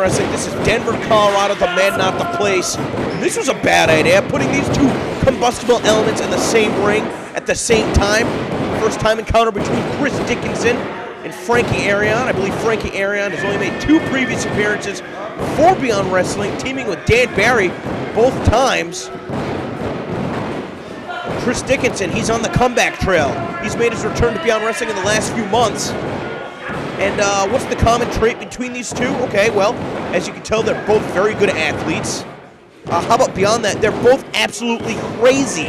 Wrestling. This is Denver, Colorado, the man, not the place. This was a bad idea, putting these two combustible elements in the same ring at the same time. First time encounter between Chris Dickinson and Frankie Arion. I believe Frankie Arion has only made 2 previous appearances for Beyond Wrestling, teaming with Dan Barry both times. Chris Dickinson, he's on the comeback trail. He's made his return to Beyond Wrestling in the last few months. And what's the common trait between these two? Okay, well, as you can tell, they're both very good athletes. How about beyond that? They're both absolutely crazy.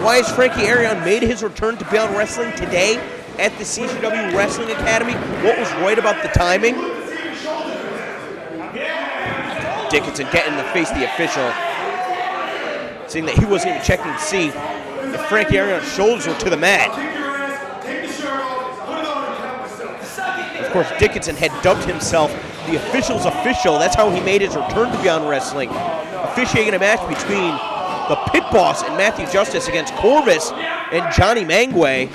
Why has Frankie Arion made his return to Beyond Wrestling today at the CZW Wrestling Academy? What was right about the timing? Dickinson getting in the face of the official, saying that he wasn't even checking to see if Frankie Arion's shoulders were to the mat. Of course, Dickinson had dubbed himself the official's official. That's how he made his return to Beyond Wrestling, officiating a match between the Pit Boss and Matthew Justice against Corvus and Johnny Mangway.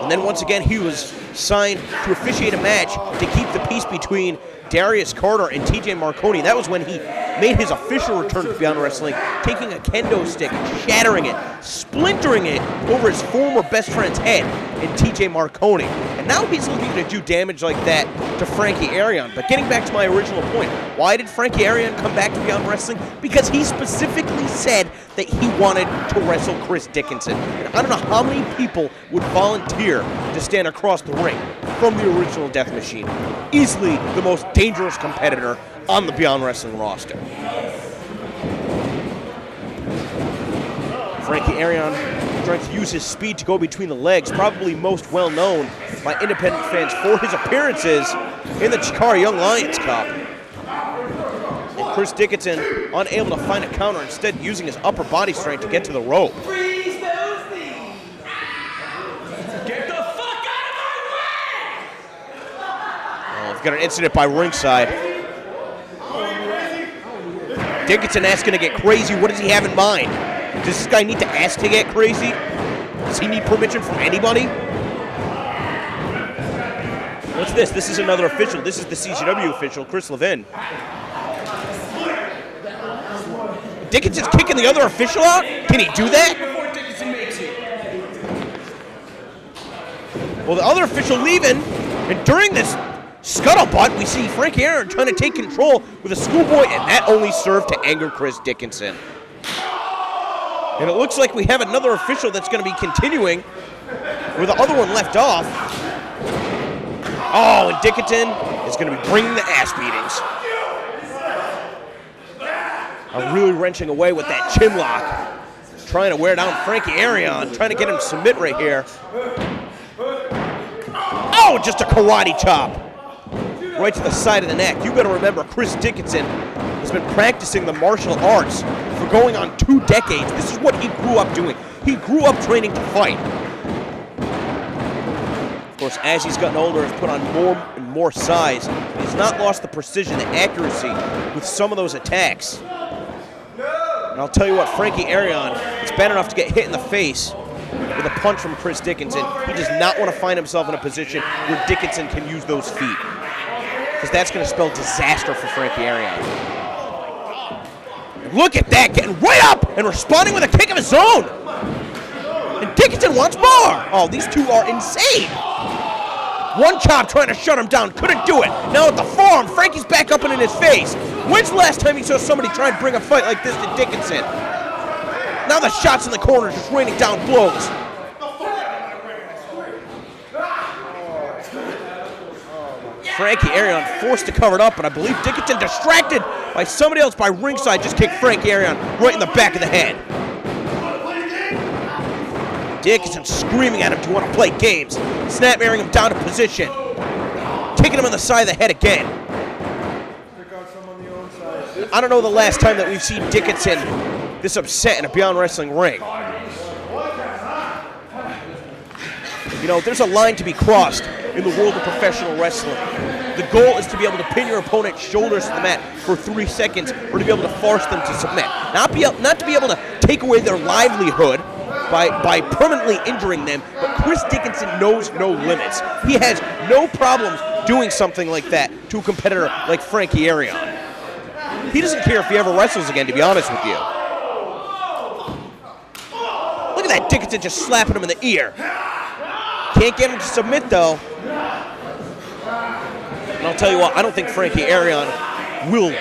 And then once again, he was signed to officiate a match to keep the peace between Darius Carter and TJ Marconi. That was when he made his official return to Beyond Wrestling, taking a kendo stick and shattering it, splintering it over his former best friend's head in TJ Marconi. And now he's looking to do damage like that to Frankie Arion. But getting back to my original point, why did Frankie Arion come back to Beyond Wrestling? Because he specifically said that he wanted to wrestle Chris Dickinson. And I don't know how many people would volunteer to stand across the ring from the original Death Machine. Easily the most dangerous competitor on the Beyond Wrestling roster. Frankie Arion trying to use his speed to go between the legs, probably most well known by independent fans for his appearances in the Chikara Young Lions Cup. And Chris Dickinson unable to find a counter, instead using his upper body strength to get to the rope. Freeze those things! Get the fuck out of my way! Oh, we've got an incident by ringside. Dickinson asking to get crazy. What does he have in mind? Does this guy need to ask to get crazy? Does he need permission from anybody? What's this? This is another official. This is the CZW official, Chris Levin. Dickinson's kicking the other official out? Can he do that? Before Dickinson makes it. Well, the other official leaving, and during this scuttlebutt, we see Frankie Arion trying to take control with a schoolboy, and that only served to anger Chris Dickinson. And it looks like we have another official that's going to be continuing where the other one left off. Oh, and Dickinson is going to be bringing the ass beatings. Really wrenching away with that chin lock. Trying to wear down Frankie Arion, trying to get him to submit right here. Oh, just a karate chop. Right to the side of the neck. You got to remember, Chris Dickinson has been practicing the martial arts for going on 2 decades. This is what he grew up doing. He grew up training to fight. Of course, as he's gotten older, he's put on more and more size. He's not lost the precision and accuracy with some of those attacks. And I'll tell you what, Frankie Arion, it's bad enough to get hit in the face with a punch from Chris Dickinson. He does not want to find himself in a position where Dickinson can use those feet, because that's going to spell disaster for Frankie Arion. Look at that, getting right up and responding with a kick of his own. And Dickinson wants more. Oh, these two are insane. One chop trying to shut him down, couldn't do it. Now with the forearm, Frankie's back up and in his face. When's the last time you saw somebody try and bring a fight like this to Dickinson? Now the shots in the corner just raining down blows. Frankie Arion forced to cover it up, but I believe Dickinson, distracted by somebody else by ringside, just kicked Frankie Arion right in the back of the head. Dickinson screaming at him to want to play games, snap-airing him down to position, kicking him in the side of the head again. I don't know the last time that we've seen Dickinson this upset in a Beyond Wrestling ring. You know, there's a line to be crossed in the world of professional wrestling. The goal is to be able to pin your opponent's shoulders to the mat for 3 seconds, or to be able to force them to submit. Not to be able to take away their livelihood by permanently injuring them, but Chris Dickinson knows no limits. He has no problems doing something like that to a competitor like Frankie Arion. He doesn't care if he ever wrestles again, to be honest with you. Look at that, Dickinson just slapping him in the ear. Can't get him to submit, though. And I'll tell you what, I don't think Frankie Arion will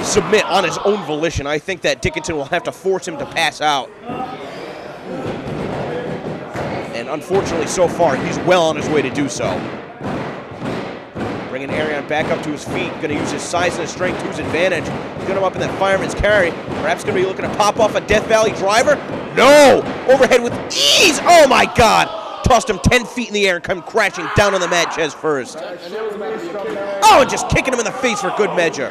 submit on his own volition. I think that Dickinson will have to force him to pass out. And unfortunately, so far, he's well on his way to do so. Bringing Arion back up to his feet. Going to use his size and his strength to his advantage. Get him up in that fireman's carry. Perhaps going to be looking to pop off a Death Valley driver. No! Overhead with ease! Oh my God! Tossed him 10 feet in the air and come crashing down on the mat chest first. Oh, and just kicking him in the face for good measure.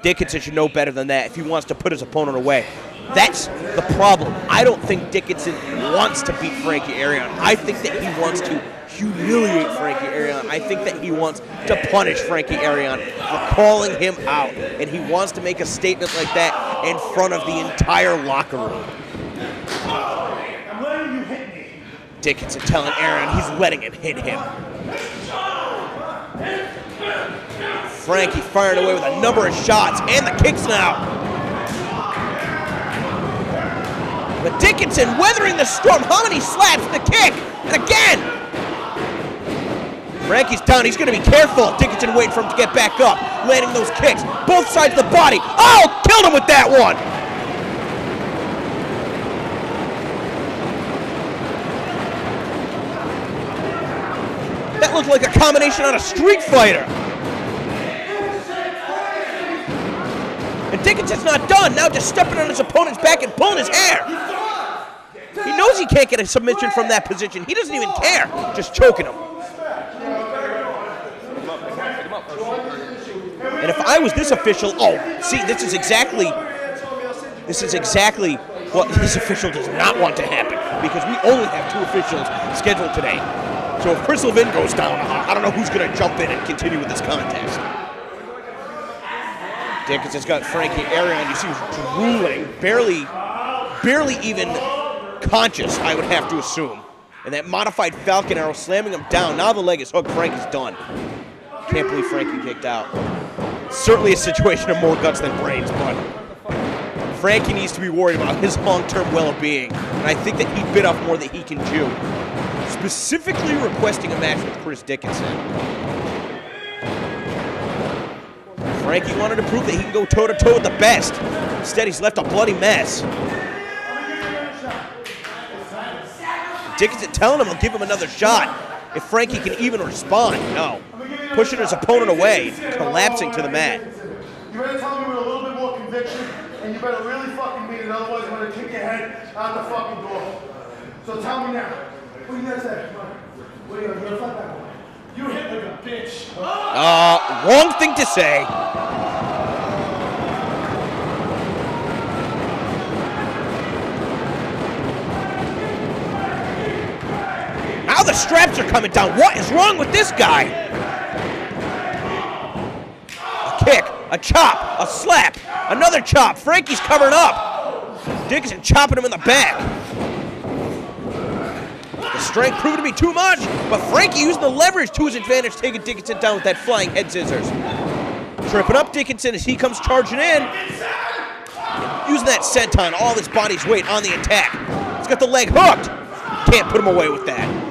Dickinson should know better than that if he wants to put his opponent away. That's the problem. I don't think Dickinson wants to beat Frankie Arion. I think that he wants to humiliate Frankie Arion. I think that he wants to punish Frankie Arion for calling him out. And he wants to make a statement like that in front of the entire locker room. I'm letting you hit me. Dickinson telling Arion he's letting him hit him. Frankie firing away with a number of shots and the kicks now. But Dickinson weathering the storm. How many slaps? The kick. And again. Frankie's down. He's going to be careful. Dickinson waiting for him to get back up. Landing those kicks. Both sides of the body. Oh, killed him with that one. That looked like a combination on a Street Fighter. And Dickinson's not done. Now just stepping on his opponent's back and pulling his hair. He knows he can't get a submission from that position. He doesn't even care. Just choking him. And if I was this official, see, this is exactly what this official does not want to happen, because we only have 2 officials scheduled today. So if Chris Levin goes down, I don't know who's going to jump in and continue with this contest. Dickinson's got Frankie Arion. You see he's drooling, barely even conscious, I would have to assume. And that modified Falcon Arrow slamming him down. Now the leg is hooked. Frankie's done. Can't believe Frankie kicked out. Certainly a situation of more guts than brains, but Frankie needs to be worried about his long-term well-being. And I think that he bit off more than he can chew. Specifically requesting a match with Chris Dickinson. Frankie wanted to prove that he can go toe-to-toe with the best. Instead, he's left a bloody mess. Dickinson telling him he'll give him another shot if Frankie can even respond. No. Pushing his opponent away, collapsing to the mat. You better tell me with a little bit more conviction, and you better really fucking mean it, otherwise I'm gonna kick your head out the fucking door. So tell me now, what are you gonna say? What are you gonna fight that one? You hit like a bitch. Wrong thing to say. Now the straps are coming down. What is wrong with this guy? A kick, a chop, a slap, another chop. Frankie's covering up. Dickinson chopping him in the back. The strength proved to be too much, but Frankie using the leverage to his advantage, taking Dickinson down with that flying head scissors. Tripping up Dickinson as he comes charging in. Using that senton, all of his body's weight on the attack. He's got the leg hooked. Can't put him away with that.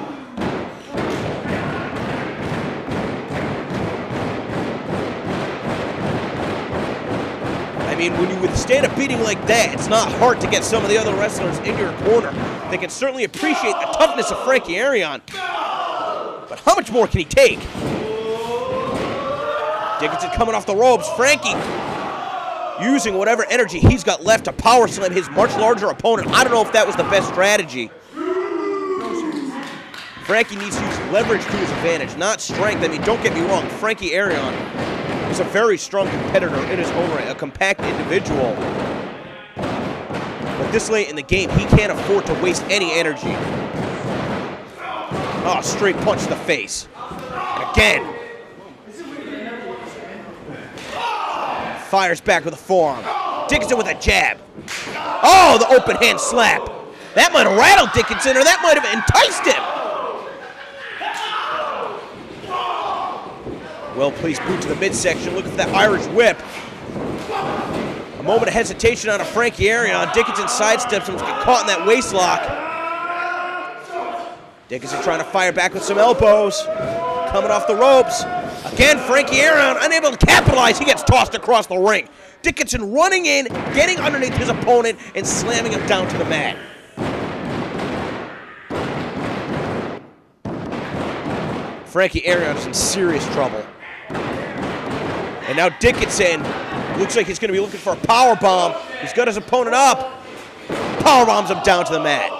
I mean, when you withstand a beating like that, it's not hard to get some of the other wrestlers in your corner. They can certainly appreciate the toughness of Frankie Arion. But how much more can he take? Dickinson coming off the ropes. Frankie using whatever energy he's got left to power slam his much larger opponent. I don't know if that was the best strategy. Frankie needs to use leverage to his advantage, not strength. I mean, don't get me wrong, Frankie Arion is a very strong competitor in his own right, a compact individual. But this late in the game, he can't afford to waste any energy. Oh, straight punch to the face. And again. Fires back with a forearm. Dickinson with a jab. Oh, the open hand slap. That might have rattled Dickinson, or that might have enticed him. Well-placed boot to the midsection. Look for that Irish whip. A moment of hesitation on a Frankie Arion. Dickinson sidesteps him to get caught in that waist lock. Dickinson trying to fire back with some elbows. Coming off the ropes. Again, Frankie Arion unable to capitalize. He gets tossed across the ring. Dickinson running in, getting underneath his opponent, and slamming him down to the mat. Frankie Arion is in serious trouble. And now Dickinson looks like he's going to be looking for a power bomb. He's got his opponent up. Power bombs him down to the mat.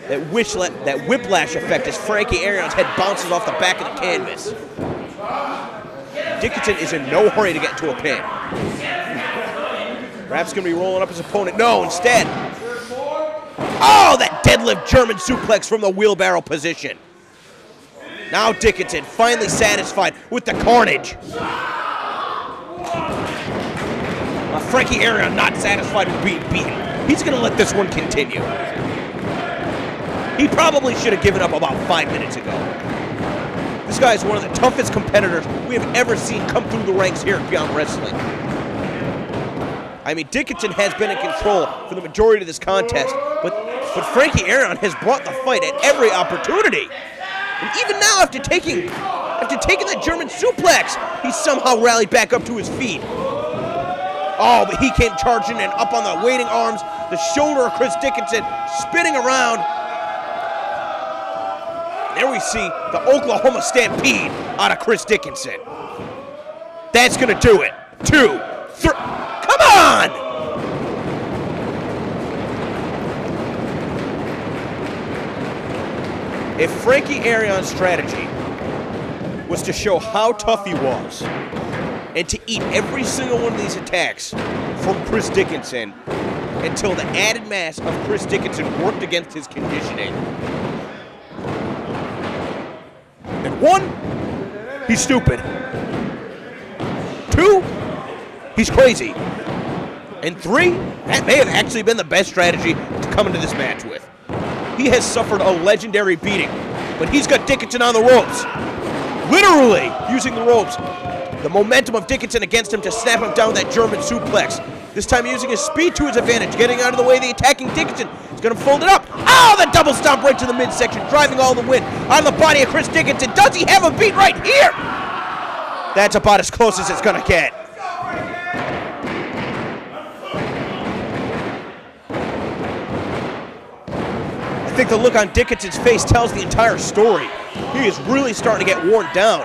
That whiplash effect as Frankie Arion's head bounces off the back of the canvas. Dickinson is in no hurry to get into a pin. Perhaps going to be rolling up his opponent. No, instead. Oh, that deadlift German suplex from the wheelbarrow position. Now Dickinson finally satisfied with the carnage. Frankie Arion not satisfied with being beaten. He's going to let this one continue. He probably should have given up about 5 minutes ago. This guy is one of the toughest competitors we have ever seen come through the ranks here at Beyond Wrestling. I mean, Dickinson has been in control for the majority of this contest, but Frankie Arion has brought the fight at every opportunity. And even now, after taking that German suplex, he somehow rallied back up to his feet. Oh, but he came charging and up on the waiting arms, the shoulder of Chris Dickinson spinning around. There we see the Oklahoma Stampede out of Chris Dickinson. That's going to do it. 2, 3. Come on! If Frankie Arion's strategy was to show how tough he was and to eat every single one of these attacks from Chris Dickinson until the added mass of Chris Dickinson worked against his conditioning, and 1, he's stupid. 2, he's crazy. And 3, that may have actually been the best strategy to come into this match with. He has suffered a legendary beating, but he's got Dickinson on the ropes. Literally using the ropes. The momentum of Dickinson against him to snap him down that German suplex. This time using his speed to his advantage, getting out of the way of the attacking Dickinson. He's going to fold it up. Oh, the double stomp right to the midsection, driving all the wind out of the body of Chris Dickinson. Does he have a beat right here? That's about as close as it's going to get. I think the look on Dickinson's face tells the entire story. He is really starting to get worn down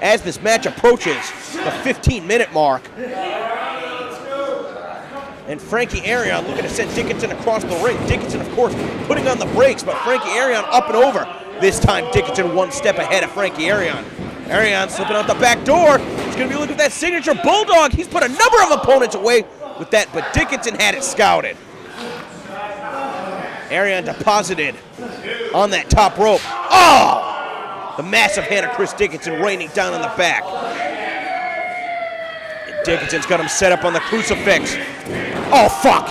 as this match approaches the 15-minute mark. And Frankie Arion looking to send Dickinson across the ring. Dickinson, of course, putting on the brakes, but Frankie Arion up and over. This time, Dickinson 1 step ahead of Frankie Arion. Arion slipping out the back door. He's going to be looking at that signature bulldog. He's put a number of opponents away with that, but Dickinson had it scouted. Arion deposited on that top rope. Oh! The massive hand of Chris Dickinson raining down on the back. And Dickinson's got him set up on the crucifix. Oh, fuck!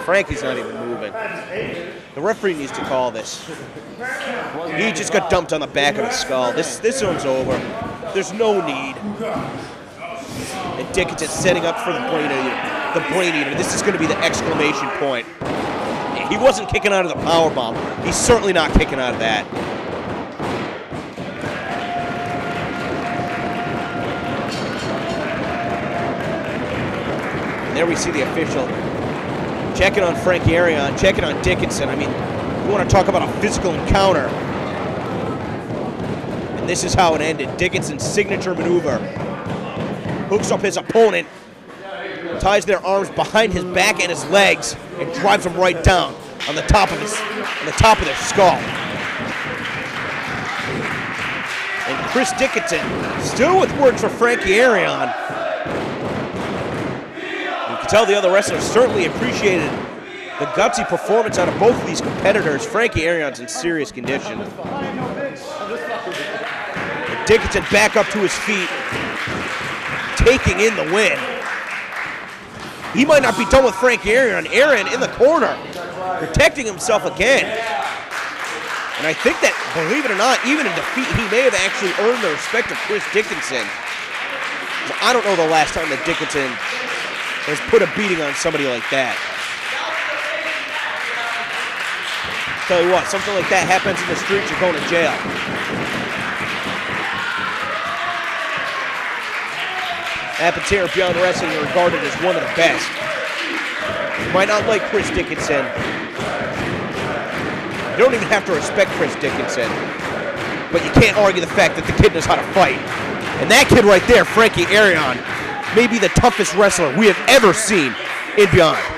Frankie's not even moving. The referee needs to call this. He just got dumped on the back of his skull. This one's over. There's no need. And Dickinson setting up for the brain eater. The brain eater. This is going to be the exclamation point. He wasn't kicking out of the powerbomb. He's certainly not kicking out of that. And there we see the official checking on Frankie Arion, checking on Dickinson. I mean, you want to talk about a physical encounter. And this is how it ended. Dickinson's signature maneuver. Hooks up his opponent, ties their arms behind his back and his legs, and drives him right down on the top of their skull. And Chris Dickinson, still with words for Frankie Arion. You can tell the other wrestlers certainly appreciated the gutsy performance out of both of these competitors. Frankie Arion's in serious condition. And Dickinson back up to his feet, taking in the win. he might not be done with Frankie Arion. Arion in the corner, protecting himself again. And I think that, believe it or not, even in defeat, he may have actually earned the respect of Chris Dickinson. I don't know the last time that Dickinson has put a beating on somebody like that. Tell you what, something like that happens in the streets, you're going to jail. Happens here at Beyond Wrestling, are regarded as one of the best. You might not like Chris Dickinson. You don't even have to respect Chris Dickinson. But you can't argue the fact that the kid knows how to fight. And that kid right there, Frankie Arion, may be the toughest wrestler we have ever seen in Beyond.